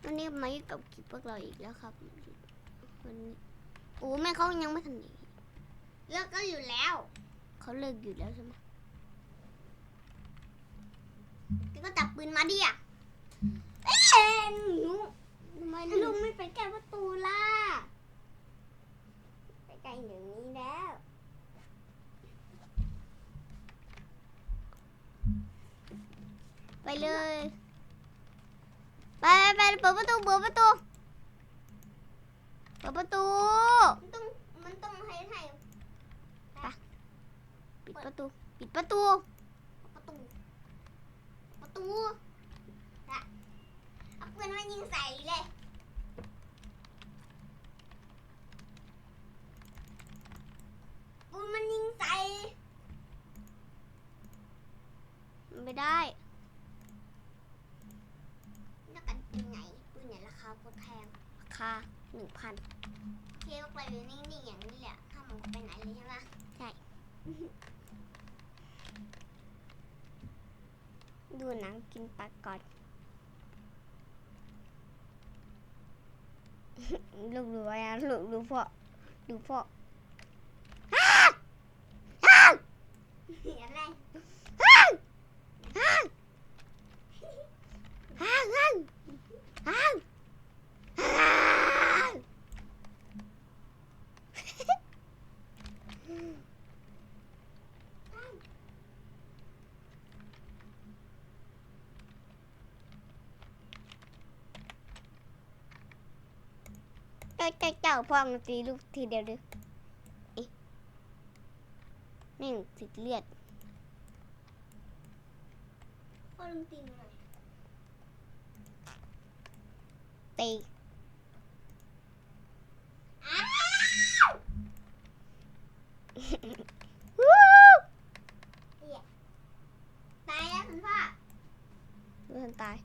วันนี้มาอยู่กับคลิปพวกเราอีกแล้วครับวันนี้โอ้แม่เขายังไม่ทันหนีเลิกก็อยู่แล้วเขาเลิกอยู่แล้วใช่ไหมก็จับปืนมาดิอ่ะทำไมลุงไม่ไปแก้ประตูล่ะไปไกลอย่างนี้แล้วไปเลยไปเปิดประตูมันต้องให้ไปปิดประตูนะเอาปืนมายิงใส่เลยปืนมันยิงใส่ไม่ได้แล้วกันปืนไหนราคาโคตรแพงราคา 1,000เที่ยวไปนิ่งๆอย่างนี้แหละถ้ามันไปไหนเลยใช่ไหมใช่ดูหนังกินปลาก่อนลูกดูอะไรลูกดูพ่ออะไรเจ้าพ่อมันตีลูกทีเดียวดินี่ติดเลือดพ่อลุงตีหน่อยตีตายแล้วคุณพ่อเพื่อนตาย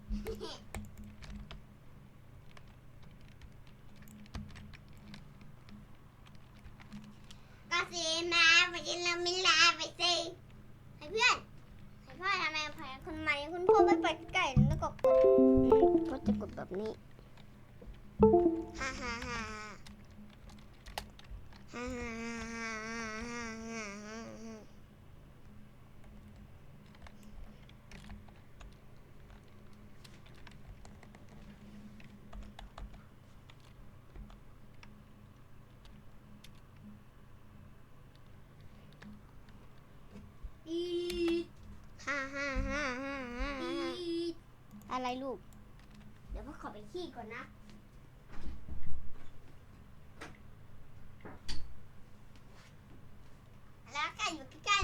ก็สิมาไปกินแล้วมิลาไปสิให้เพื่อนให้พ่อทำไมคนใหม่คุณพ่อไม่ไปใกล้แล้วก็กดก็จะกดแบบนี้ฮ่าฮ่าฮ่าฮ่าฮ่าอะไรลูกเดี๋ยวพ่อขอไปขี้ก่อนนะแล้วใครอยู่ใกล้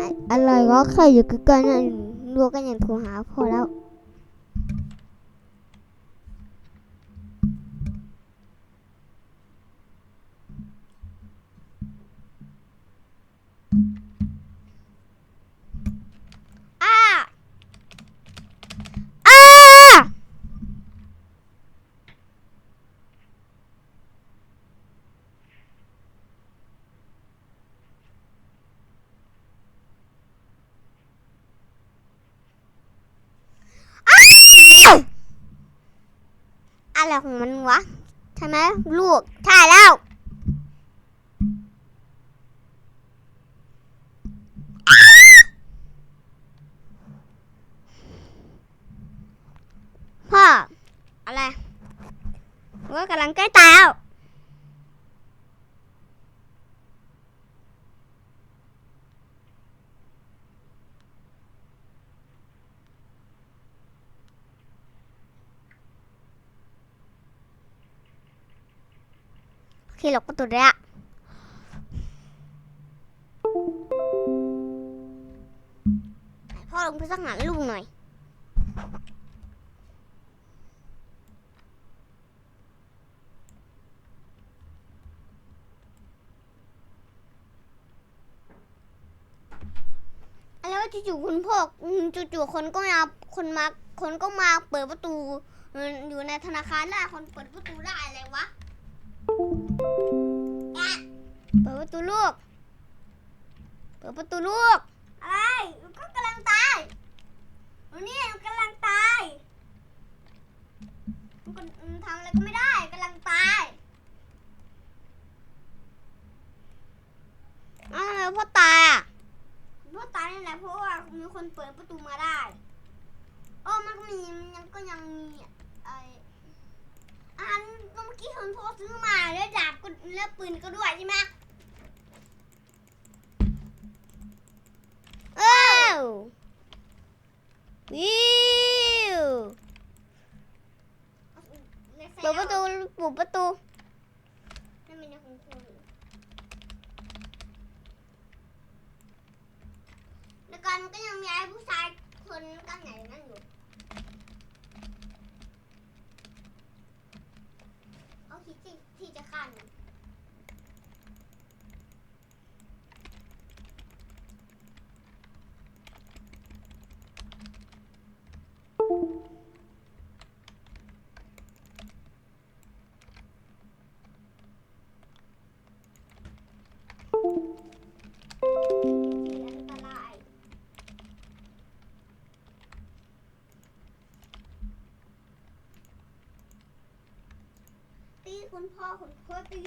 ๆอะไรวะใครอยู่ใกล้ๆนั่นลูกก็ยังโทรหาพ่อแล้วอะไรของมันวะใช่ไหมลูกใช่แล้วพ่ออะไรว่ากำลังใกล้ตายแล้วโอเคล็อกประตูได้ละพ่อลงไปสักหาลูกหน่อยแล้วจู่ๆคุณพ่อจู่ๆคนก็มาเปิดประตูอยู่ในธนาคารได้คนเปิดประตูได้อะไรวะเปิดประตูลูกอะไรลูกก็กำลังตายวันนี้ลูกกำลังตายลูก ก็ทำอะไรก็ไม่ได้กำลังตายอ้าวทำไมพ่อตายอ่ะพ่อตายนี่แหละเพราะว่ามีคนเปิดประตูมาได้มันก็มียังมีไออันเมื่อกี้คนพ่อซื้อมาแล้วดาบก็แล้วปืนก็ด้วยใช่ไหมวิวเปิดประตูปุบประตูนั่นเป็นของคุณแล้วกันก็ยังมีไอ้ผู้ชายคนกันไหนนั่นอยู่เอาคิดที่จะฆ่าหนูคุณพ่อตี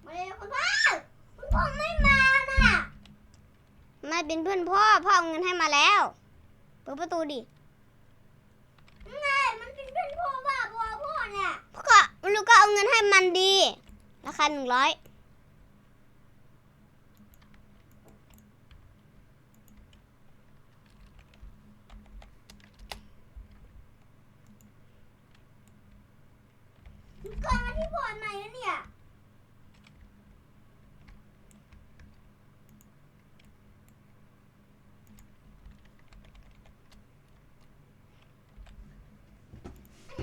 มาเลยคุณพ่อไม่มาน่ะไม่เป็นเพื่อนพ่อเอาเงินให้มาแล้วเปิดประตูดิไม่มันเป็นเพื่อนพ่อพ่อเนี่ยพ่อก็ลูกก็เอาเงินให้มันดีราคา100เกินมาที่บอร์ดใหม่แล้วเนี่ย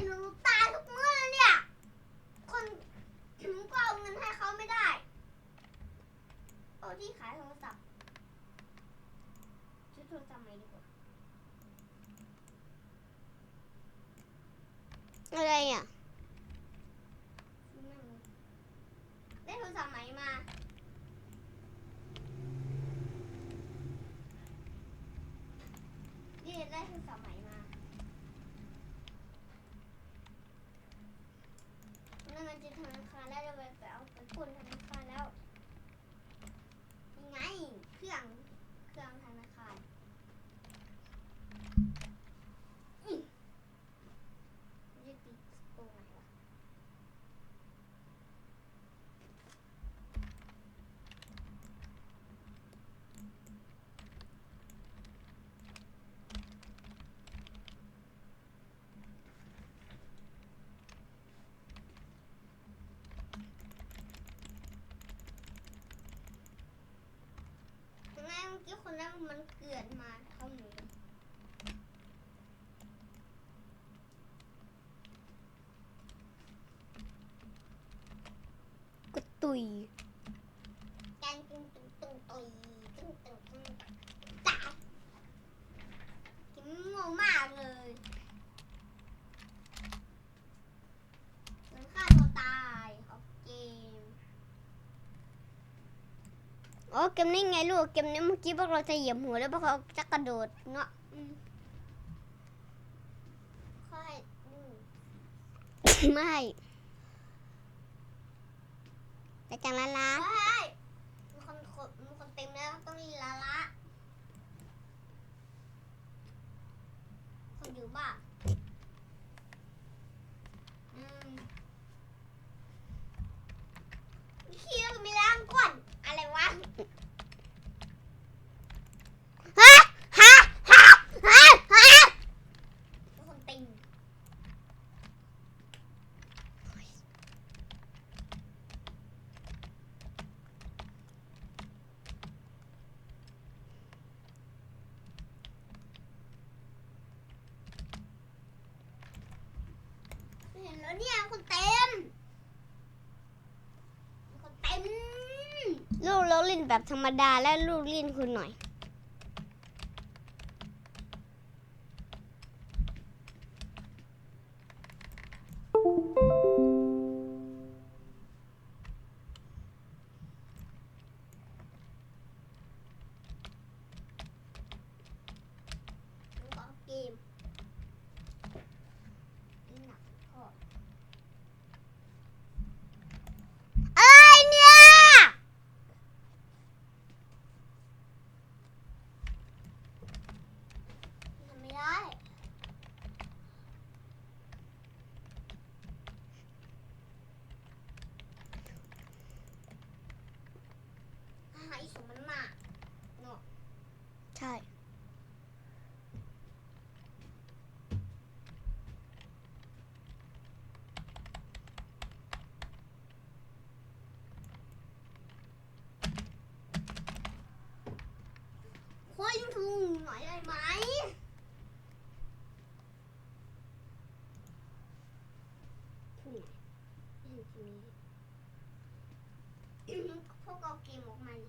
หนูตายทุกมื้อแล้วเนี่ยคนหนูก็เอาเงินให้เขาไม่ได้เอาที่ขายโทรศัพท์ซื้อโทรศัพท์ใหม่ดีกว่าอะไรอ่ะได้โทรศัพท์ใหม่มาได้โทรศัพท์ใหม่มานั่นมันจะธนาคารแล้วเราไปเอาไปปล้นธนาคารแล้วยังไงเครื่องธนาคารจะติดตรงไหนวะเมื่อกี้คนนั้นมันเกลื่อนมาเข้าหนูก็ตุยการตุยตายกินโง่มากเลยมันฆ่าตัวตายออกเกมเกมนี้ไงลูกเกมนี้เมื่อกี้พวกเราจะเหยียบหัวแล้วพวกเขาจะกระโดดเนาะค่อยไม่แต่จังละละมีคนเต็มแล้วต้องรีละคนอยู่บ้านเคี้ยวมีล้างก้นอะไรวะคนเต็มเห็นแล้วเนี่ยคนเต็มลูกเราเล่นแบบธรรมดาและลูกเล่นคุณหน่อย หาอีสมมันมาเนาะ ใช่ โค้ยยิงทุ่งหน่อยได้ไหมถูกยิงทีนี้พวกเอาเกมออกมาดิ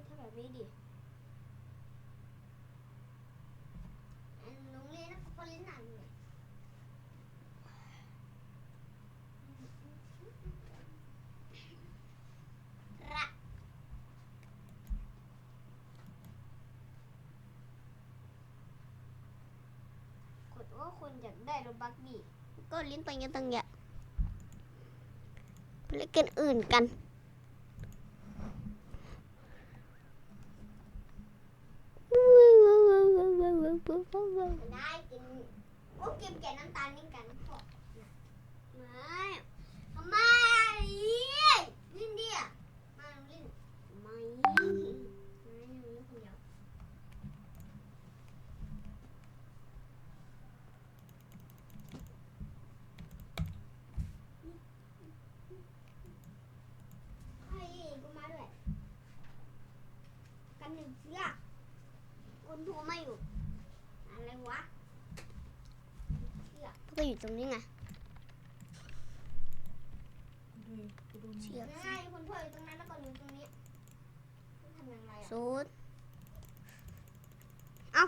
ถ้าแบบนี้ดิโรงเรียนนะเขาเล่นหนังเลยระ กดว่าคนอยากได้โรบักดิก็ลิ้นไปกันตั้งเยอะเล่นเกมอื่นกันได้กินโอ้เกมแกะน้ำตาลนี่กันพอไม่ทำไมลิ้นเดียมาลิ้นไม่ลิ้นคนเดียวให้กูมาด้วยกันหนึ่งเชือกคนโทรไม่อยู่อะไรวะเชือกก็อยู่ตรงนี้ไงเชือกใช่คนโทรอยู่ตรงนั้นแล้วก็อยู่ตรงนี้ทำยังไงอ่ะ สูดเอ้า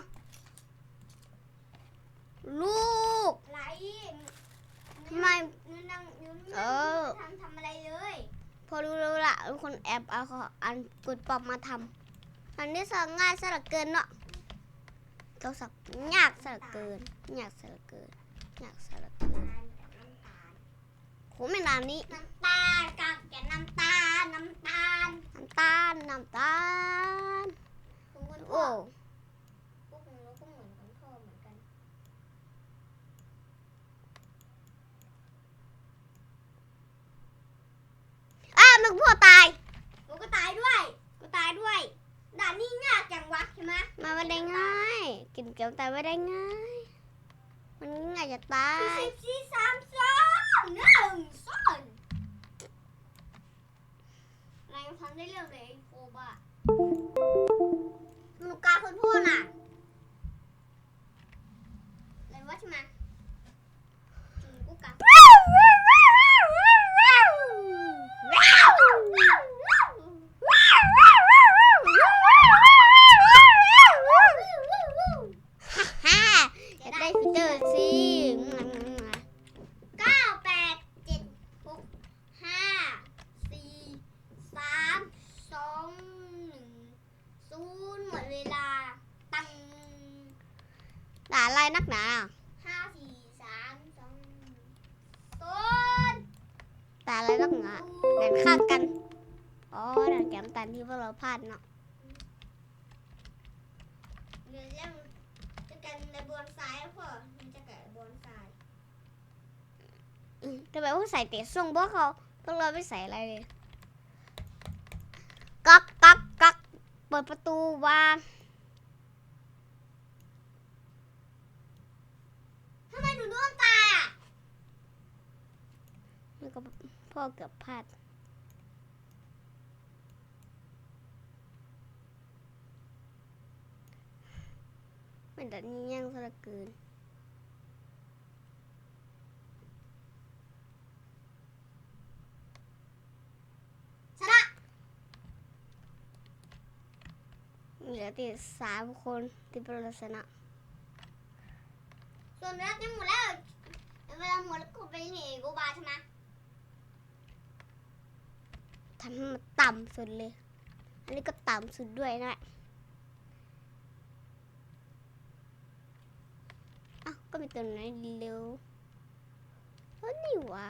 ลูก ไหล ทำไม นั่งยืน ทำอะไรเลย พอรู้แล้วละคนแอบเอาอันกดปอบมาทำอันนี้สอนง่ายสลักเกินเนาะเราสักยากสลักเกินยากสลักเกินยากสลักเกินโหไม่นานนี้ น้ำตาลกับแกน้ำตาลน้ำตาล น้ำตาลน้ำตาล คุณพ่ โอ้ อพวกหนูก็เหมือนคุณพ่อเหมือนกัน นึกพ่อตาย หนูก็ตายด้วยก็ตายด้วยด่านนี้ยากจังวะใช่ไหม มาไม่ได้ง่ายกินเกี๊ยวตายไม่ได้ง่ายมันง่ายจะตาย 44 32 1 0อะไรก็ทำได้เรื่องเลยไอ้โฟบ้าหนูกาคุณพ่อน่ะอะไรวะใช่ไหมหนูก็กา ฮ่าอยากได้ฟิลเตอร์สิ 9 8 7 6 5 4 3 2 1 0หมดเวลาตัง ด่าอะไรนักหนา 5 4 3 2 0 ด่าอะไรนักหนาเดินข้างกันอ๋อด่าแกมตันที่พวกเราพลาดเนาะ เดี๋ยวจะกันในบอนซ้ายแล้วพ่อมันจะแกะบอนซ้าย ทำไมพวกใส่เตะส่งพวกเราไม่ใส่อะไรเลยก๊อกก๊อกก๊อกเปิดประตูวาง ทำไมหนูโดนตายอ่ะ แล้วก็พ่อเกือบพลาดมันดันย่างซะเหลือเกิน ชนะ เหลือติด3 คนที่เป็นลักษณะ ส่วนรักยังหมดแล้วเวลาหมดแล้วก็ไปนี่กูบาใช่ไหม ทำให้มันต่ำสุดเลย อันนี้ก็ต่ำสุดด้วยนะอ้าวก็มีตัวไหนเร็วนี่หว่า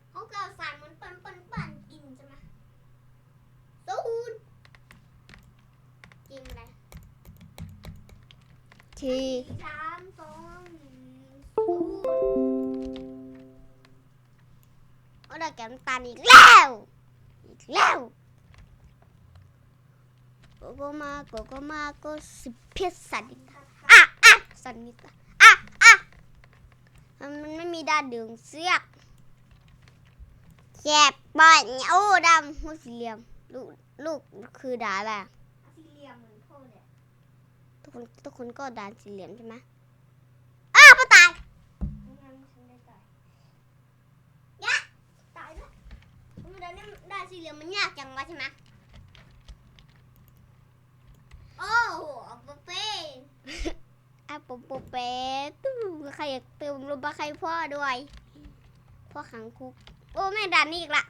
เขาก็เอาสารมันปั่นกินใช่ไหมสูนกินอะไร ที 3 2 1 0โอ้ได้แกมตาลอีกแล้ว กแล้วโกโกมาโกโกมาโกสิเพชรสันนิษฐานอ่ะสันนิษฐานอ่ะมันไม่มีดาดึงเสือกแจ็บปอดโอ้ดำหัวสี่เหลี่ยมลูกคือดาแหละ สี่เหลี่ยมเหมือนพ่อเลย ทุกคนก็ดานสี่เหลี่ยมใช่ไหมอ้าวพ่อตาย งั้นฉันได้ตายยะตายด้วยได้สี่เหลี่ยมมันยากจังวะใช่ไหมโอ้โหป๊อปเป้ อ่ะปุ๊บปุ๊บเป๊ะตู้ใครอยากเติมลมปลาใครพ่อด้วยพ่อขังคุกโอ้แม่ด่านนี้อีกละ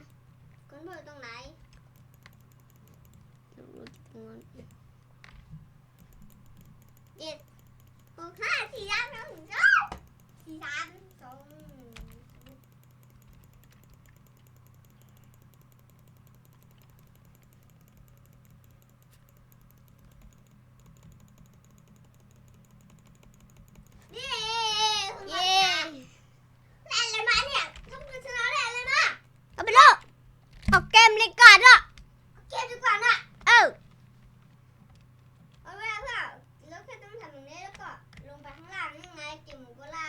คุณพ่ออยู่ตรงไหนเจ็ดหกห้าสี่สามสองสี่สามสองเย้คุณพ่อ เย้ ได้อะไรมาเนี่ยทำคุณชนะได้อะไรมา เอาไปลูกออกเกมเลยก่อนเนาะ เก็บดีกว่านะ เออ เอาไว้เพื่อแล้วแค่ต้องทำอย่างนี้แล้วก็ลงไปข้างล่างนี่ไงเก็บหมูกระลา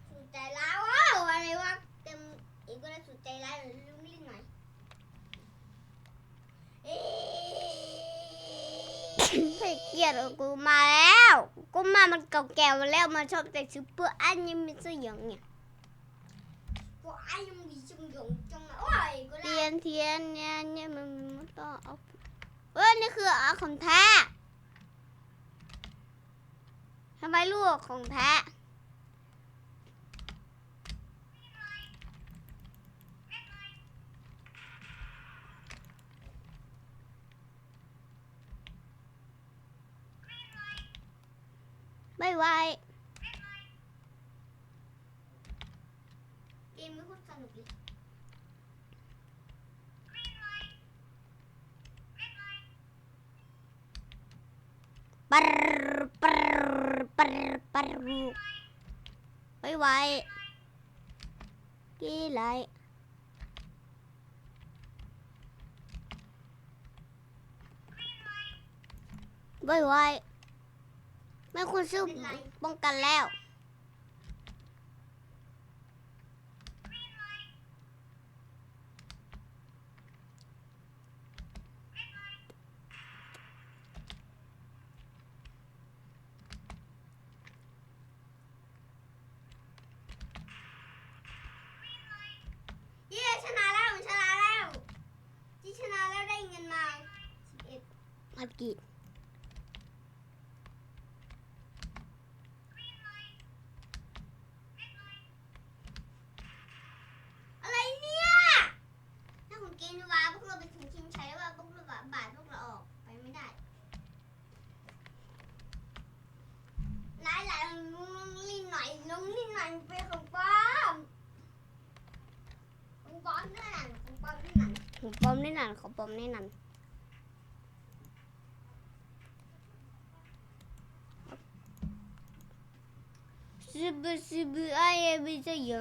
สุดใจร้าวอ้าวอะไรวะเต็มอีกก็ได้สุดใจร้ายหรือลุ่มลิ้นหน่อยเอ๊ะ ให้เกียรติกูมาแล้วกูมามันเก่าแก่มาแล้วมันชอบแต่ซื้อเปื้ออันนี้มันซื้ออย่างเนี่ย ก็ไอ้ยังมีจังหยงจังนะโอ้ยก็ได้ เทียนเนี่ยมันต้องเอาเอ้ยนี่คือเอาของแท้ทำไมลูกของแท้ไม่ไหว เกมไม่ค่อยสนุกเลย ปรปรไม่ไหวกี่ไรไม่ไหวไม่ควรซื้อป้องกันแล้วเย้ชนะแล้วชนะแล้วที่ชนะแล้วได้เงินมา11 พันกีบ อะไรเนี่ยถ้าคุณเกณฑ์วาพวกเราไปถึงชิงชัยแล้วว่าพวกเราบาดพวกเราออกไปไม่ได้หลายลงลิ้นหน่อยลงลิ้นหน่อยเป็นของปลอมของปลอมนั่นของปลอมนั่น ของปอมแน่นอนของปอมแน่นอน是不哎呀不是样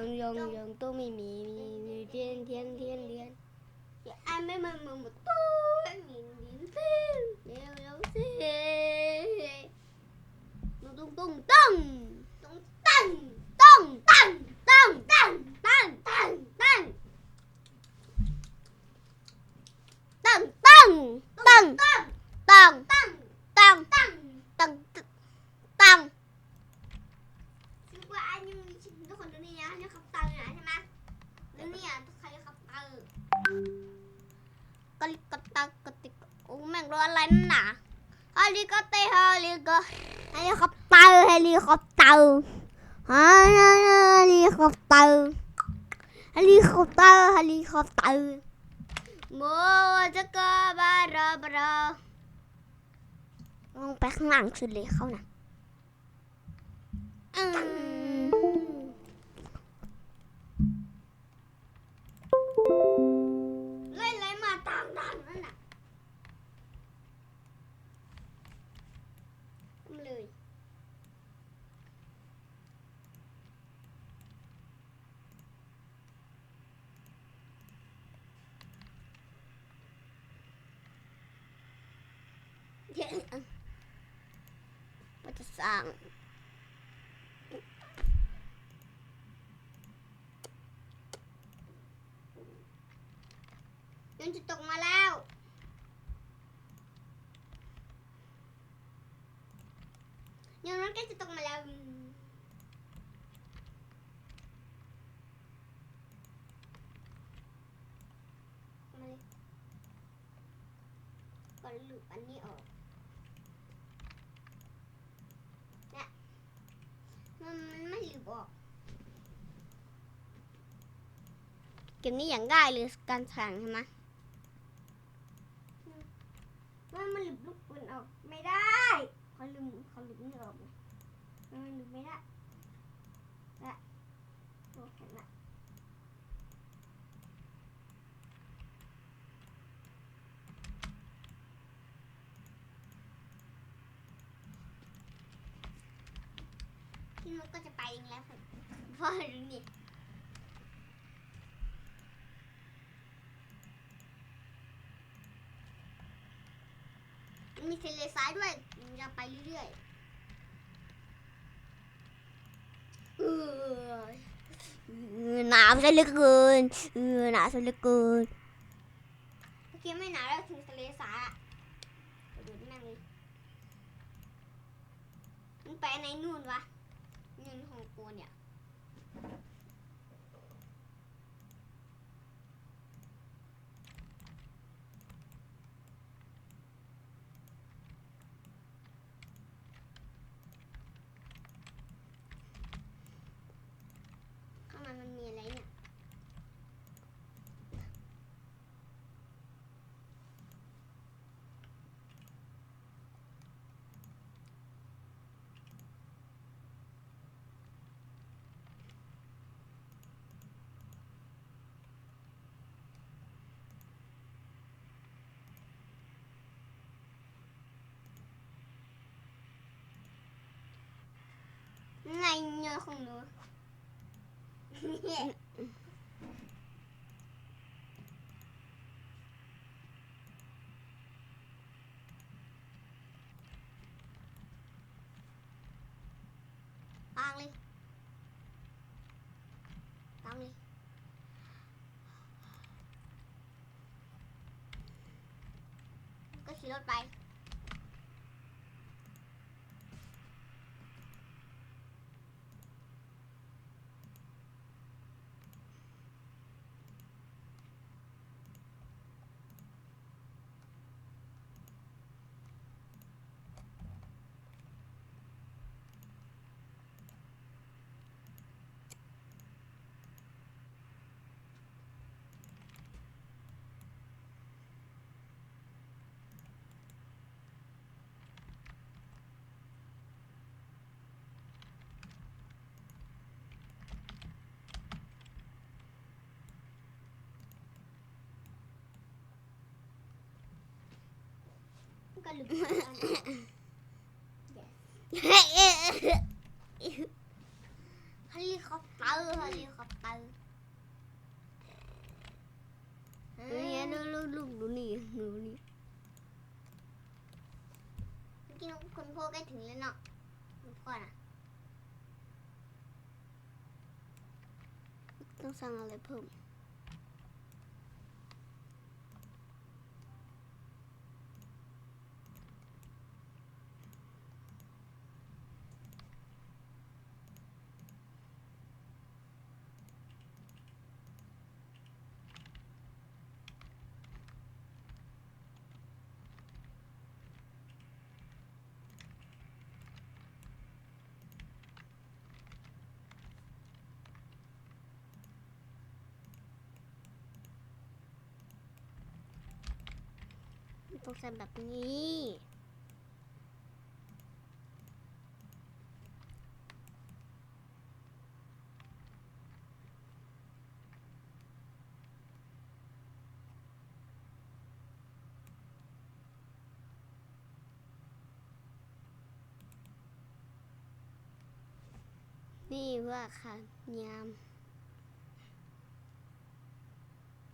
都没มี天ai mấy mà một tu nhìn nhìn thêm đềuสิtung tung tung tung tăng tăng tăng tăng tăng tăng tăng tăng tăng tăng tăng tăng tăng tăng ชื่อว่าอันนี้ทุกคนดูนี่นะนี่ขับตังนะใช่ไหมแล้วเนี่ยทุกใครขับตัง กะติกโอ้แม่งรออะไรนั่นน่ะเฮลิคอปเตอร์เฮลิคอปเตอร์เฮลิคอปเตอร์เฮลิคอปเตอร์เฮลิคอปเตอร์เฮลิคอปเตอร์โมจะกบารบรลงไปข้างล่างสุดเลยเขาน่ะเล่นอะไรมาตามดันนั่นน่ะ เลย ว่าจะสร้างยนต์จะตกมาแล้วยนต์นั้นก็จะตกมาแล้วมาเลยก่อนลูกอันนี้ออกเนี่ยมันไม่หลุดออก เกมนี้อย่างง่ายเลยการแข่งใช่ไหม ว่ามันหลุดลูกปืนออกไม่ได้เขาหลุดนี่ออกเลยมันหลุดไม่ได้ละโอเคละพี่นุ๊กก็จะไปเองแล้วค่ะพ่อดูนี่มีทะเลทรายด้วยจะไปเรื่อยๆหนาวซะเหลือเกินหนาวซะเหลือเกิน เมื่อกี้ไม่หนาวแล้วถึงทะเลทรายอะไปดูนั่งเลยมันไปในนู่นวะเงินของกูเนี่ยข้างในมันมีอะไรเนี่ยในเงินของหนูเนี่ยวางเลยก็ขี่รถไป ก็หลุดเฮลิคอปเตอร์ เนี่ยดูนี่เมื่อกี้คุณพ่อใกล้ถึงแล้วเนาะคุณพ่อน่ะ ต้องสร้างอะไรเพิ่มต้องสร้างแบบนี้นี่ว่าค่ะยาม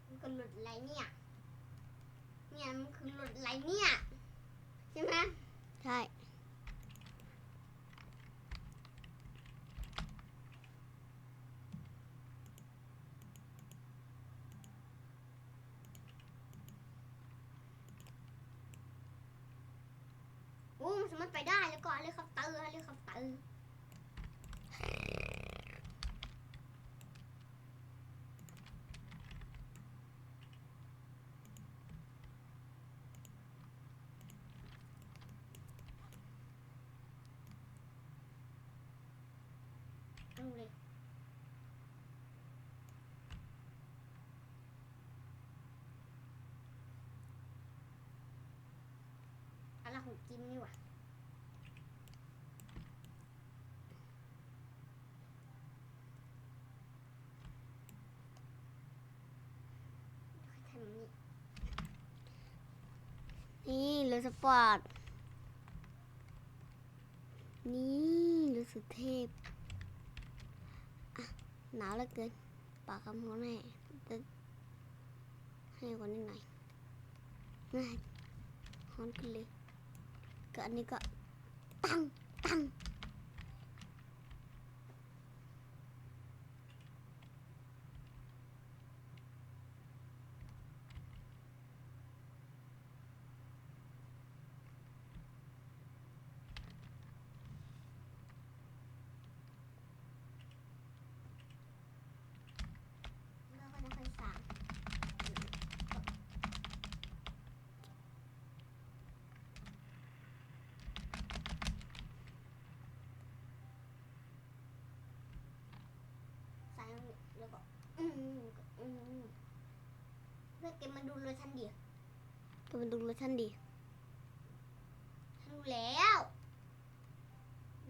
มันก็หลุดอะไรเนี่ยมันคือหลุดอะไรเนี่ย จะ ช่ไหม ใช่ โอ้มันสามารถไปได้แล้วก็เฮลิคอปเตอร์เอาเลยอะไรของกินนี่หว่าทำนี่ นี่เรือสปอร์ต นี่เรือสุดเทพอ่ะหนาวเหลือเกิน ปากคำหัวแม่จะให้กว่านิดหน่อยง่ายฮ้อนขึ้นเลยก็อันนี้ก็ตั้งตั้ง แล้วก็จะค่อยสั่งใส่ลงแล้วก็เพื่อเก็บมาดูเลยทันเดียว ก็เป็นดูโลชั่นดี ฉันรู้แล้ว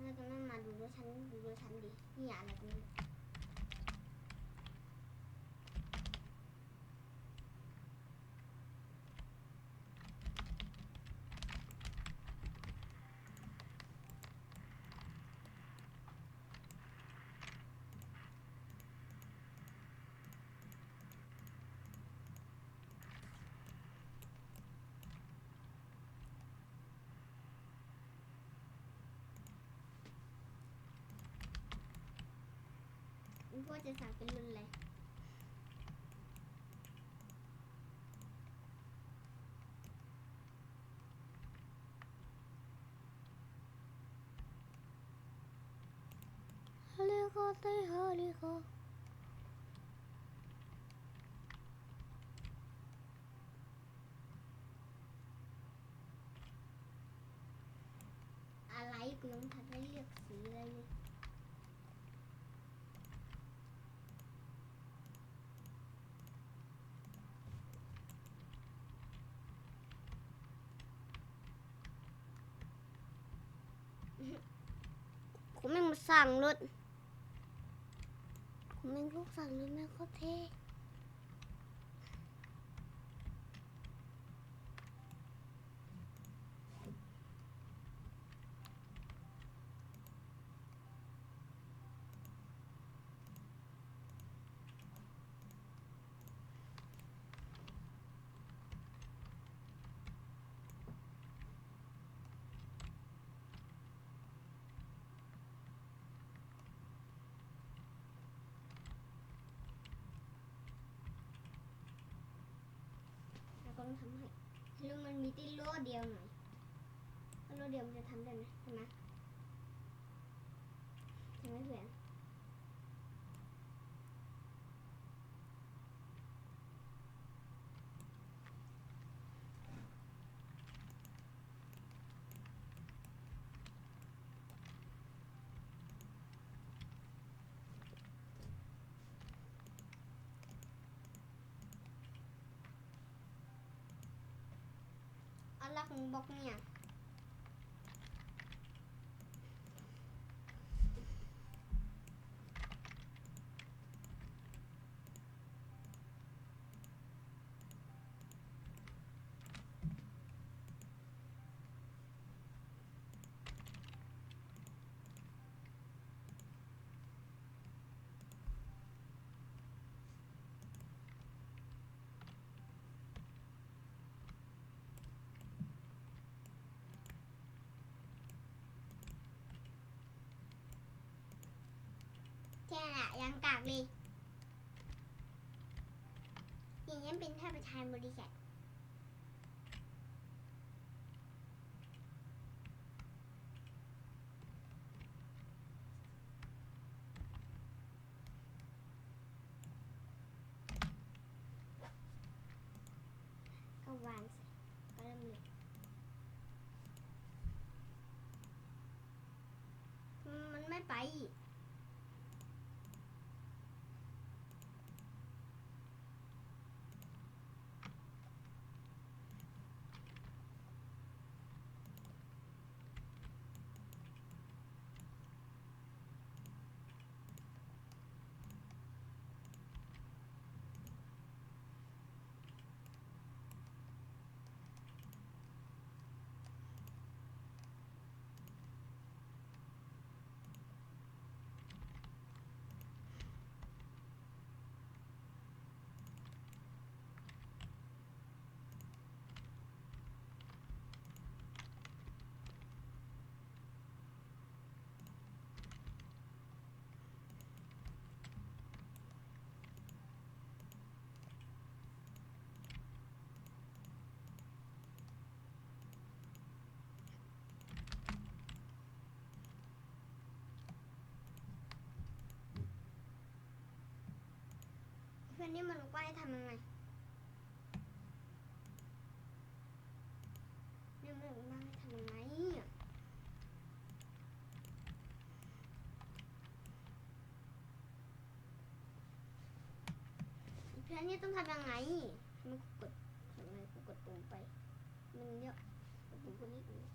แล้วก็นั่นมาดูด้วยฉันดินี่อะไรกันเนี่ยพ่อจะสั่งเป็นรุ่นอะไร ฮาริโกเตฮาริโก อะไรกูยังไม่ทันได้เลือกสีอะไรเลยผมไม่มาสั่งรถผมไม่ลูกสั่งรถแม่ก็เท่แล้วก็ต้องทำให้แล้วมันมีที่โล่เดียวหน่อยโล่เดียวมันจะทำได้ไหมใช่ไหมเพื่อนอะไรของบล็อกเนี่ย ยังกากเลยอย่างนี้เป็นท่านประธานบริษัทก็วางก็เริ่มเลยมันไม่ไปเพื่อนนี่มันบอกว่าให้ทำยังไงนี่มันบอกว่าให้ทำยังไงเพื่อนนี่ต้องทำยังไงมันกดทำไงกูกดปุ่มไปมันเยอะกดปุ่มคนนี้อีก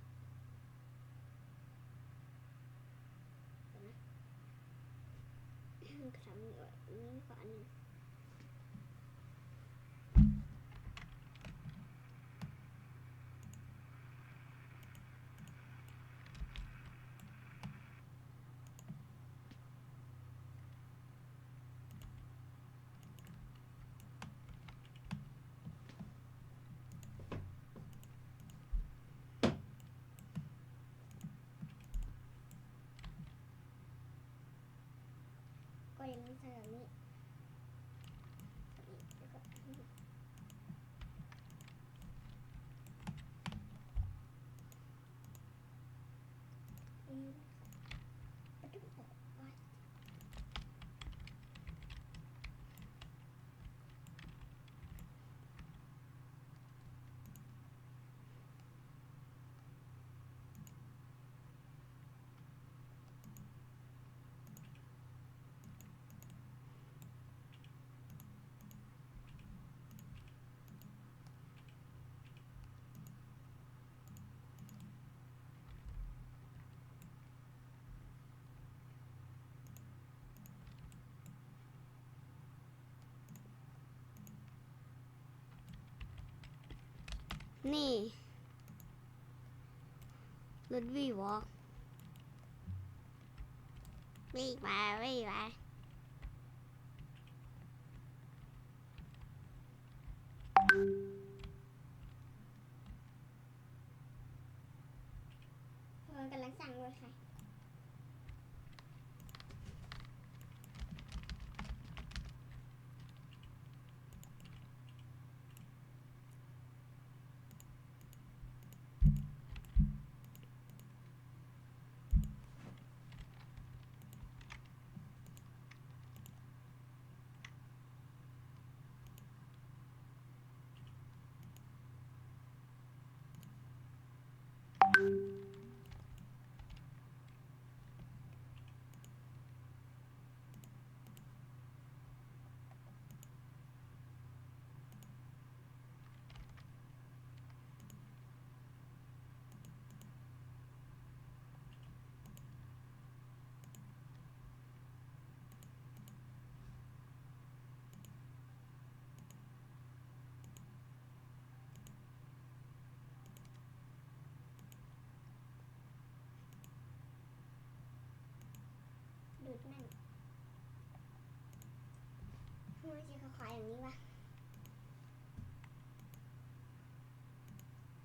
ทำนี่ก่อนนี่ก่อนอันนึงก็ยังไม่ใช่แบบนี้แล้วก็นี่รถวีวอล์กวิ่งมาวิ่งมามันกำลังสั่งรถค่ะดูดแม่นทำไมสีขาวๆอย่างนี้วะ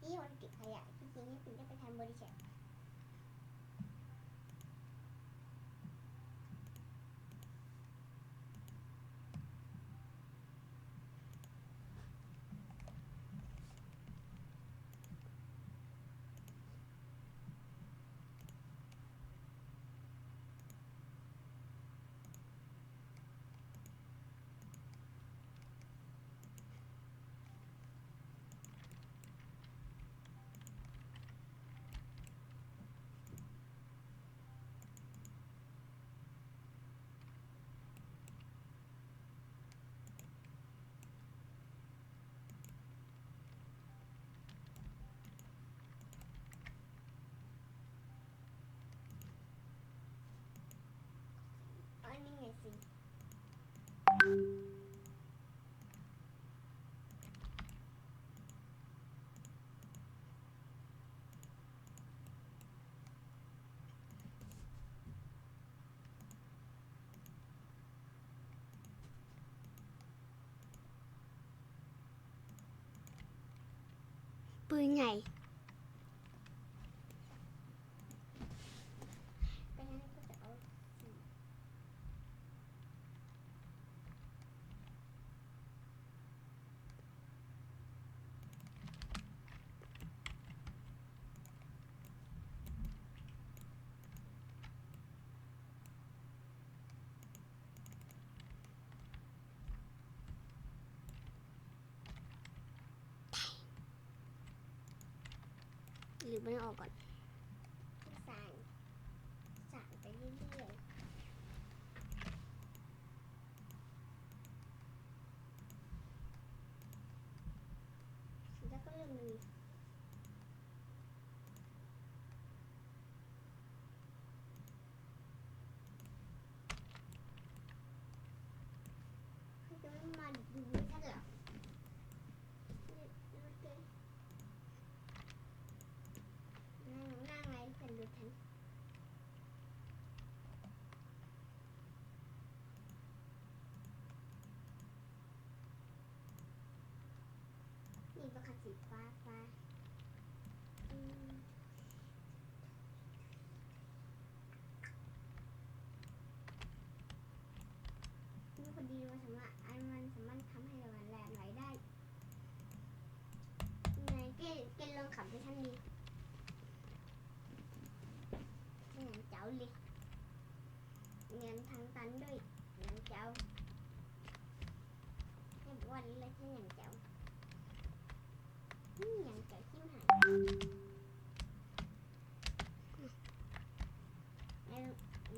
นี่วันเก็บขยะจริงๆนี่เป็นได้ไปทำบริษัท ปืนใหญ่ ก็งั้นก็จะเอาหรือไม่ออกก่อน สานสานไปเรื่อยๆแล้วก็เริ่มเลยเขาจะไม่มาดูฉันหรอกนั่งไงฉันดูฉันนี่ประคันสีฟ้าอืมนี่พอดีมันสามารถทำให้เราแรงไหลได้ไงเกลลองขับให้ฉันดีอย่างเจ้าเลยเงินทางตันด้วยอย่างเจ้าให้บอกว่าเลยใช่อย่างเจ้าอย่างเจ้าชิมหาย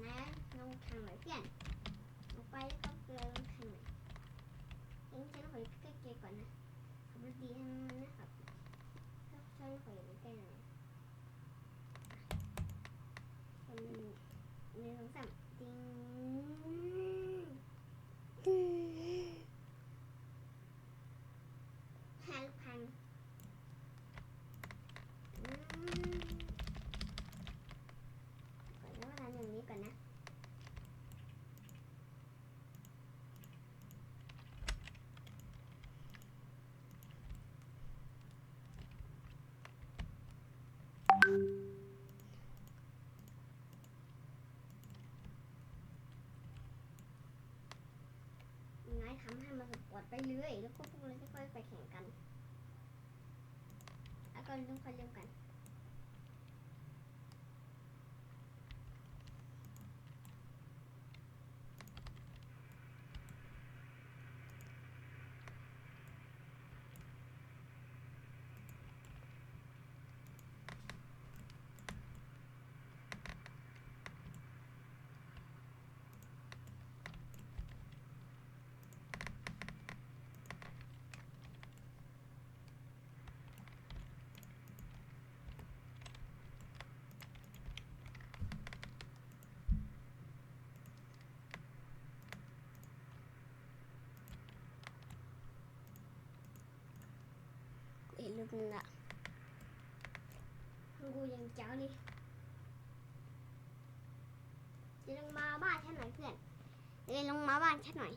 นะลงทางไหนเพื่อนลงไปแล้วก็เกลือลงทางไหนงั้นฉันขอใกล้ๆก่อนนะขับรถดีให้มันนะครับถ้าฉันขออยู่ใกล้ๆหน่อยคนหนึ่งสองสามจริงห้าลูกพังก่อนแล้วทำอย่างนี้ก่อนนะง่ายทำให้มันสปอร์ตไปเรื่อยแล้วก็พวกเราจะค่อยไปแข่งกันแล้วก็ต้องค่อยเริ่มกันเห็นลูกนึงละ กูยังเจ้าเลยจะลงมาบ้านฉันหน่อยเพื่อน ลงมาบ้านฉันหน่อย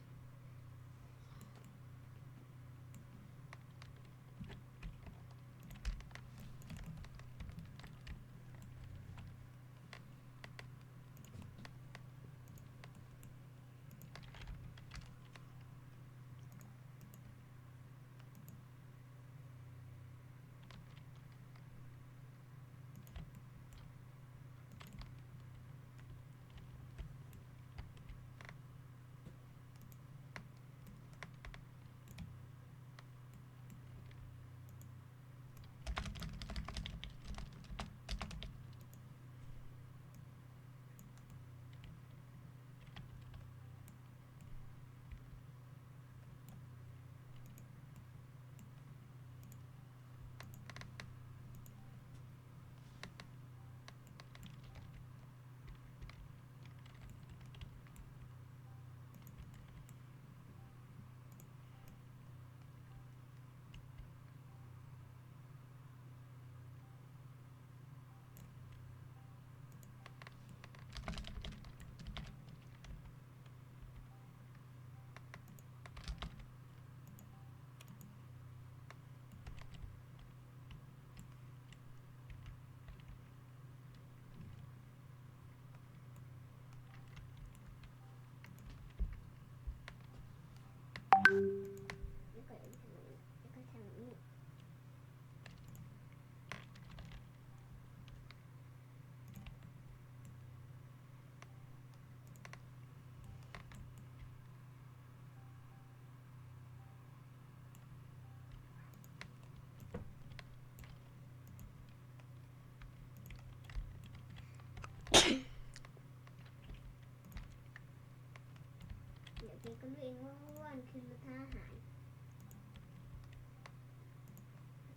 เกก็รู้เองว่าวันคือรถทหาร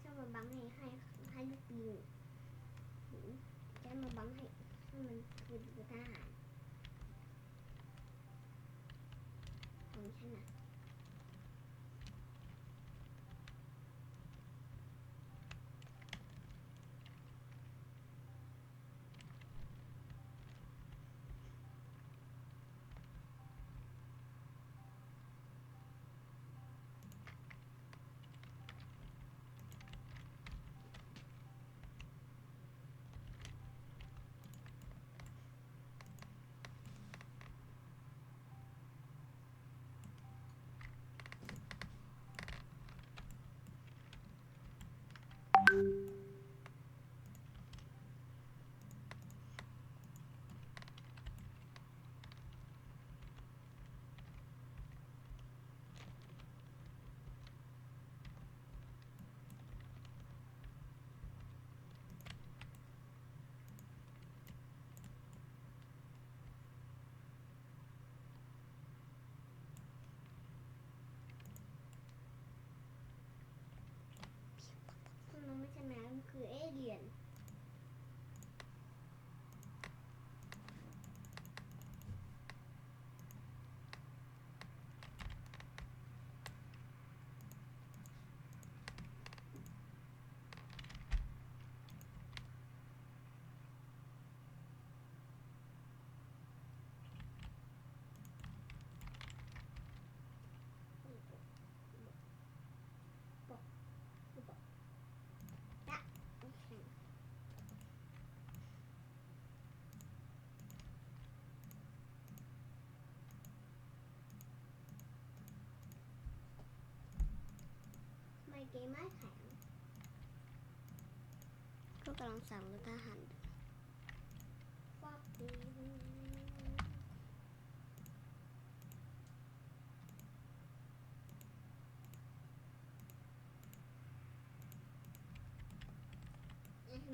ชอบมาบังให้ลูกยิงจะมาบังให้มันคือรถทหารของฉันน่ะมันไม่ใช่แมวมันคือเอเลี่ยนไม่เกมไม่แข็ง ก็กำลังสั่งรถทหาร ฟอกดี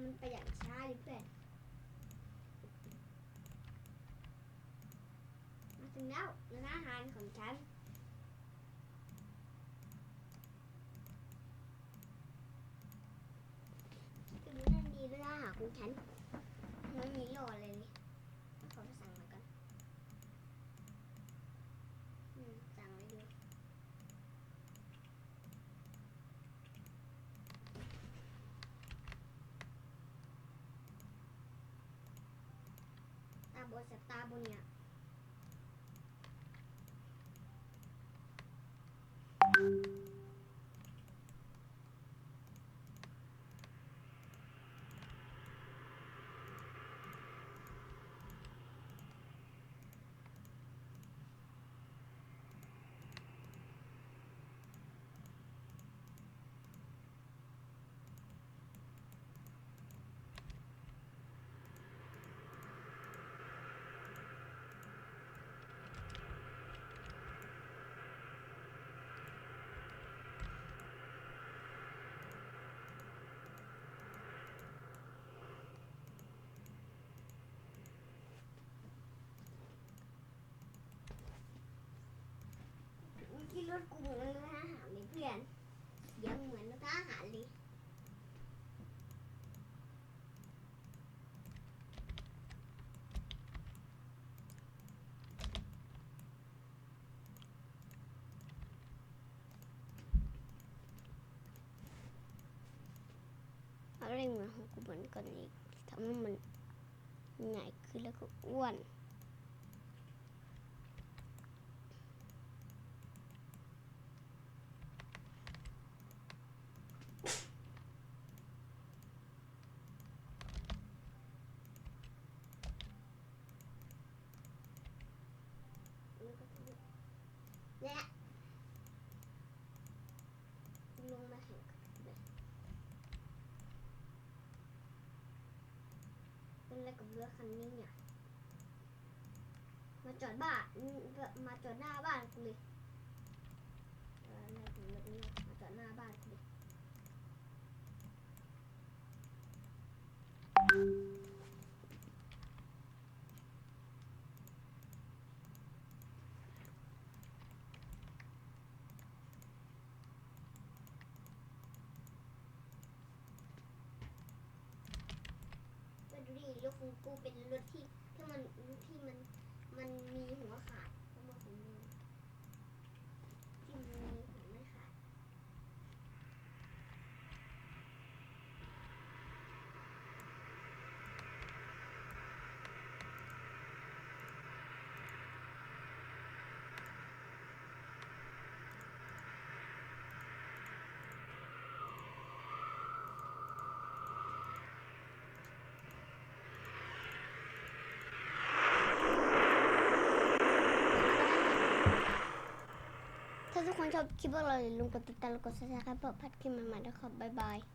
มันไปอย่างช้าเลยเพื่อนมาถึงแล้วร้านอาหารของฉันก็ดูนั่นดีร้านอาหารของฉันไม่มีรออะไรเลยขอไปสั่งมาก่อนสั่งไว้ดูตาบอดแสบตาบนเนี่ยที่รถกูเหมือนรถทหารเลยเพื่อนเสียงเหมือนรถทหารเลยอะไรเหมือนของกูเหมือนกันอีกทำให้มันใหญ่ขึ้นแล้วก็อ้วนและลงมาแข่งกันเลยเป็นอะไรกับเรือคันนี้เนี่ยมาจอดบ้านมาจอดหน้าบ้านกูเลยอะไรถึงแบบนี้มาจอดหน้าบ้านกูเลย ดิรถของกูเป็นรถที่มันมีหัวขาดแล้วมันของมึงที่มันมีหัวไม่ขาดถ้าทุกคนชอบคลิปพวกเราอย่าลืมกดติดตามและกดซับสไครป์เพื่อพลาดคลิปใหม่ๆด้วยครับบ๊ายบาย